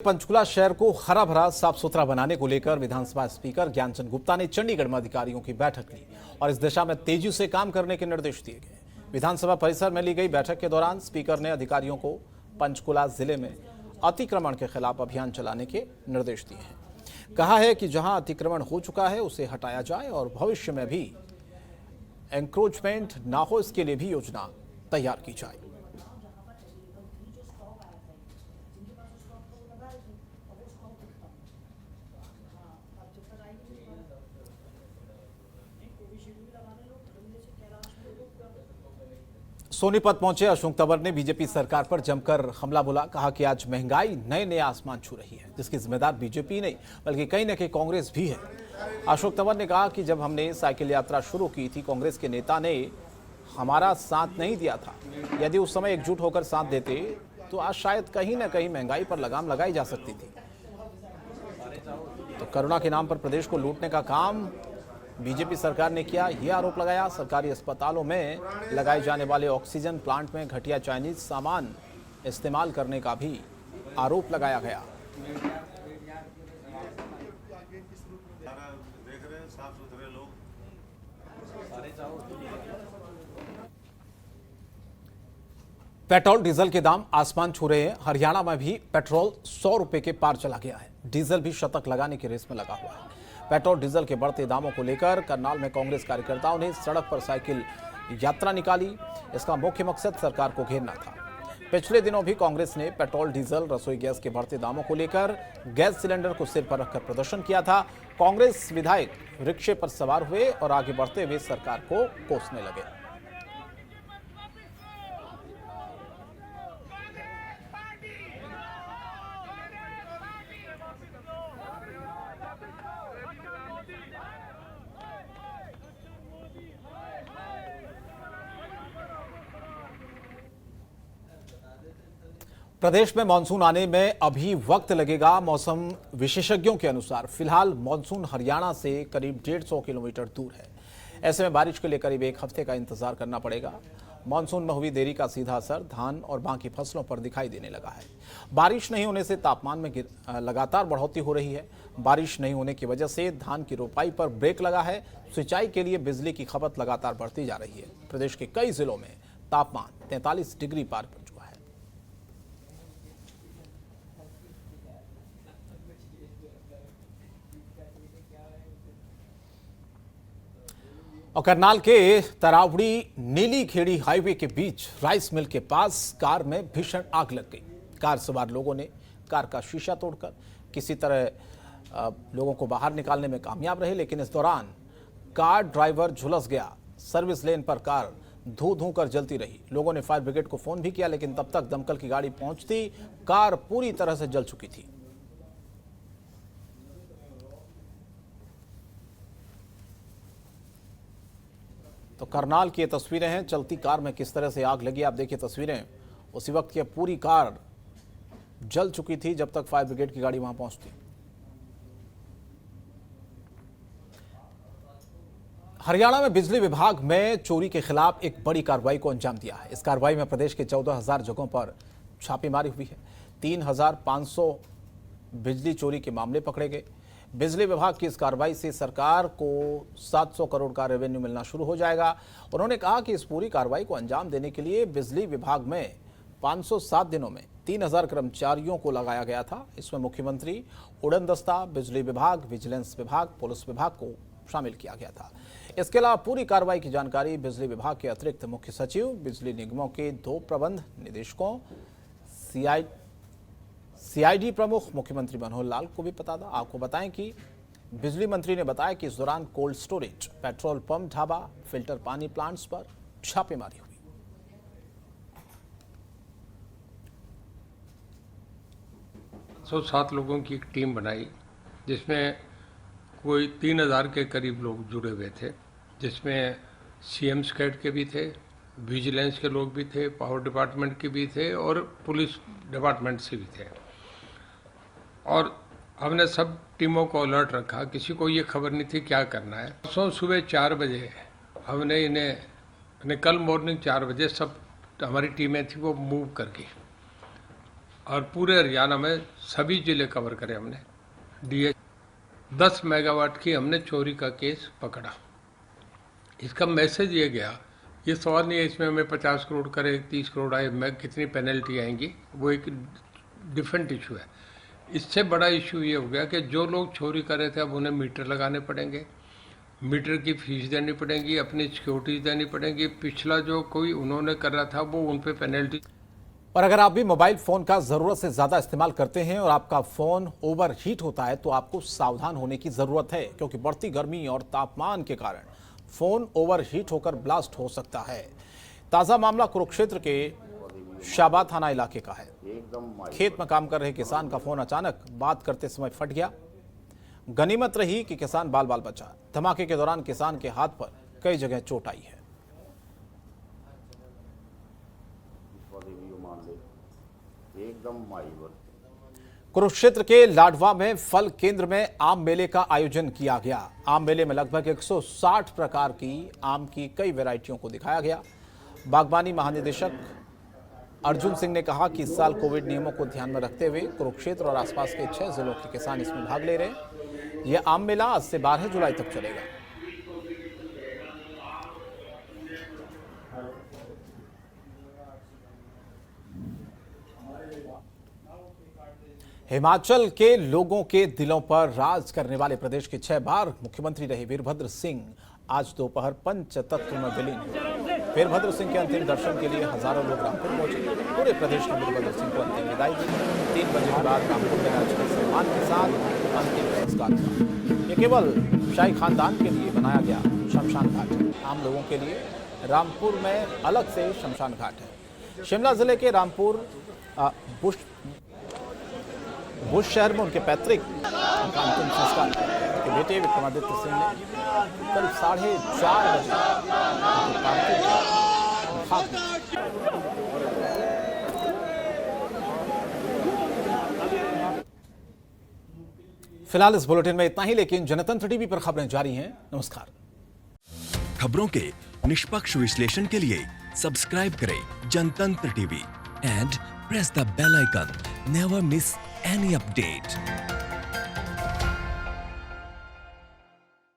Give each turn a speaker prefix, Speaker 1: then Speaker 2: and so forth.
Speaker 1: पंचकुला शहर को हरा भरा साफ सुथरा बनाने को लेकर विधानसभा स्पीकर ज्ञानचंद गुप्ता ने चंडीगढ़ में अधिकारियों की बैठक ली और इस दिशा में तेजी से काम करने के निर्देश दिए गए। विधानसभा परिसर में ली गई बैठक के दौरान स्पीकर ने अधिकारियों को पंचकुला जिले में अतिक्रमण के खिलाफ अभियान चलाने के निर्देश दिए हैं। कहा है कि जहां अतिक्रमण हो चुका है उसे हटाया जाए और भविष्य में भी एंक्रोचमेंट ना हो इसके लिए भी योजना तैयार की जाए। सोनीपत पहुंचे अशोक तंवर ने बीजेपी सरकार पर जमकर हमला बोला। कहा कि आज महंगाई नए नए आसमान छू रही है, जिसकी जिम्मेदार बीजेपी नहीं बल्कि कहीं न कहीं कांग्रेस भी है। अशोक तंवर ने कहा कि जब हमने साइकिल यात्रा शुरू की थी, कांग्रेस के नेता ने हमारा साथ नहीं दिया था। यदि उस समय एकजुट होकर साथ देते तो आज शायद कहीं न कहीं महंगाई पर लगाम लगाई जा सकती थी। तो करुणा के नाम पर प्रदेश को लूटने का काम बीजेपी सरकार ने किया, यह आरोप लगाया। सरकारी अस्पतालों में लगाए जाने वाले ऑक्सीजन प्लांट में घटिया चाइनीज सामान इस्तेमाल करने का भी आरोप लगाया गया। पेट्रोल डीजल के दाम आसमान छू रहे हैं। हरियाणा में भी पेट्रोल 100 रुपए के पार चला गया है। डीजल भी शतक लगाने की रेस में लगा हुआ है। पेट्रोल डीजल के बढ़ते दामों को लेकर करनाल में कांग्रेस कार्यकर्ताओं ने सड़क पर साइकिल यात्रा निकाली। इसका मुख्य मकसद सरकार को घेरना था। पिछले दिनों भी कांग्रेस ने पेट्रोल डीजल रसोई गैस के बढ़ते दामों को लेकर गैस सिलेंडर को सिर पर रखकर प्रदर्शन किया था। कांग्रेस विधायक रिक्शे पर सवार हुए और आगे बढ़ते हुए सरकार को कोसने लगे। प्रदेश में मानसून आने में अभी वक्त लगेगा। मौसम विशेषज्ञों के अनुसार फिलहाल मानसून हरियाणा से करीब 150 किलोमीटर दूर है। ऐसे में बारिश के लिए करीब एक हफ्ते का इंतजार करना पड़ेगा। मानसून में हुई देरी का सीधा असर धान और बाकी फसलों पर दिखाई देने लगा है। बारिश नहीं होने से तापमान में लगातार बढ़ोतरी हो रही है। बारिश नहीं होने की वजह से धान की रोपाई पर ब्रेक लगा है। सिंचाई के लिए बिजली की खपत लगातार बढ़ती जा रही है। प्रदेश के कई जिलों में तापमान 43 डिग्री पार कर चुका है। और करनाल के तरावड़ी नीली खेड़ी हाईवे के बीच राइस मिल के पास कार में भीषण आग लग गई। कार सवार लोगों ने कार का शीशा तोड़कर किसी तरह लोगों को बाहर निकालने में कामयाब रहे, लेकिन इस दौरान कार ड्राइवर झुलस गया। सर्विस लेन पर कार धू धू कर जलती रही। लोगों ने फायर ब्रिगेड को फोन भी किया, लेकिन तब तक दमकल की गाड़ी पहुंचती कार पूरी तरह से जल चुकी थी। तो करनाल की ये तस्वीरें हैं, चलती कार में किस तरह से आग लगी। आप देखिए तस्वीरें, उसी वक्त की पूरी कार जल चुकी थी जब तक फायर ब्रिगेड की गाड़ी वहां पहुंचती। हरियाणा में बिजली विभाग में चोरी के खिलाफ एक बड़ी कार्रवाई को अंजाम दिया है। इस कार्रवाई में प्रदेश के 14,000 जगहों पर छापेमारी हुई है। 3,500 बिजली चोरी के मामले पकड़े गए। बिजली विभाग की इस कार्रवाई से सरकार को 700 करोड़ का रेवेन्यू मिलना शुरू हो जाएगा। उन्होंने कहा कि इस पूरी कार्रवाई को अंजाम देने के लिए बिजली विभाग में 507 दिनों में 3,000 कर्मचारियों को लगाया गया था। इसमें मुख्यमंत्री, उड़न दस्ता, बिजली विभाग, विजिलेंस विभाग, पुलिस विभाग को शामिल किया गया था। इसके अलावा पूरी कार्रवाई की जानकारी बिजली विभाग के अतिरिक्त मुख्य सचिव, बिजली निगमों के 2 प्रबंध निदेशकों, सीआईडी प्रमुख मुख्यमंत्री मनोहर लाल को भी पता था। आपको बताएं कि बिजली मंत्री ने बताया कि इस दौरान cold storage, petrol pump, dhaba, filter पानी प्लांट्स पर छापेमारी हुई।
Speaker 2: 107 लोगों की एक टीम बनाई, जिसमें कोई 3,000 के करीब लोग जुड़े हुए थे, जिसमें सीएम स्क्वाड के भी थे, विजिलेंस के लोग भी थे, पावर डिपार्टमेंट के भी थे और पुलिस डिपार्टमेंट से भी थे। और हमने सब टीमों को अलर्ट रखा, किसी को ये खबर नहीं थी क्या करना है। सुबह 4 बजे हमने इन्हें कल मॉर्निंग 4 बजे सब हमारी टीमें थी वो मूव करके और पूरे हरियाणा में सभी जिले कवर करे हमने। डीएच 10 मेगावाट की हमने चोरी का केस पकड़ा। इसका मैसेज ये गया, ये सवाल नहीं है इसमें हमें 50 करोड़ करे 30 करोड़ आए मैं कितनी पेनल्टी आएंगी, वो एक डिफरेंट इशू है। इससे बड़ा इशू ये हो गया कि जो लोग चोरी कर रहे थे अब उन्हें मीटर लगाने पड़ेंगे, मीटर की फीस देनी पड़ेगी, अपनी सिक्योरिटी देनी पड़ेगी। पिछला जो कोई उन्होंने कर रहा था वो उन पे पेनल्टी।
Speaker 1: और अगर आप भी मोबाइल फोन का जरूरत से ज्यादा इस्तेमाल करते हैं और आपका फोन ओवर हीट होता है तो आपको सावधान होने की जरूरत है, क्योंकि बढ़ती गर्मी और तापमान के कारण फोन ओवर हीट होकर ब्लास्ट हो सकता है। ताजा मामला कुरुक्षेत्र के शाबा थाना इलाके का है। खेत में काम कर रहे किसान का फोन अचानक बात करते समय फट गया। गनीमत रही कि किसान बाल बाल बचा। धमाके के दौरान किसान के हाथ पर कई जगह चोट आई है। कुरुक्षेत्र के लाडवा में फल केंद्र में आम मेले का आयोजन किया गया। आम मेले में लगभग 160 प्रकार की आम की कई वैरायटियों को दिखाया गया। बागवानी महानिदेशक अर्जुन सिंह ने कहा कि इस साल कोविड नियमों को ध्यान में रखते हुए कुरुक्षेत्र और आसपास के 6 जिलों के किसान इसमें भाग ले रहे हैं। यह आम मेला आज से 12 जुलाई तक चलेगा। हिमाचल के लोगों के दिलों पर राज करने वाले प्रदेश के 6 बार मुख्यमंत्री रहे वीरभद्र सिंह आज दोपहर पंचतत्व में विलीन हुए। वीरभद्र सिंह के अंतिम दर्शन के लिए हजारों लोग रामपुर पहुंचे। पूरे प्रदेश ने वीरभद्र सिंह को अंतिम विदाई दी। 3 बजे के बाद रामपुर में राजकीय सम्मान के साथ अंतिम संस्कार हुआ। यह केवल शाही खानदान के लिए बनाया गया शमशान घाट है। आम लोगों के लिए रामपुर में अलग से शमशान घाट है। शिमला जिले के रामपुर बुश शहर में उनके पैतृक उनका अंतिम संस्कार के बेटे विक्रमादित्य सिंह ने करीब 4:30 बजे उनके पार्थिव देह भाग दिया। फिलहाल इस बुलेटिन में इतना ही, लेकिन जनतंत्र टीवी पर खबरें जारी हैं। नमस्कार।
Speaker 3: खबरों के निष्पक्ष विश्लेषण के लिए सब्सक्राइब करें Jantantra TV and press the bell icon. Never miss any update.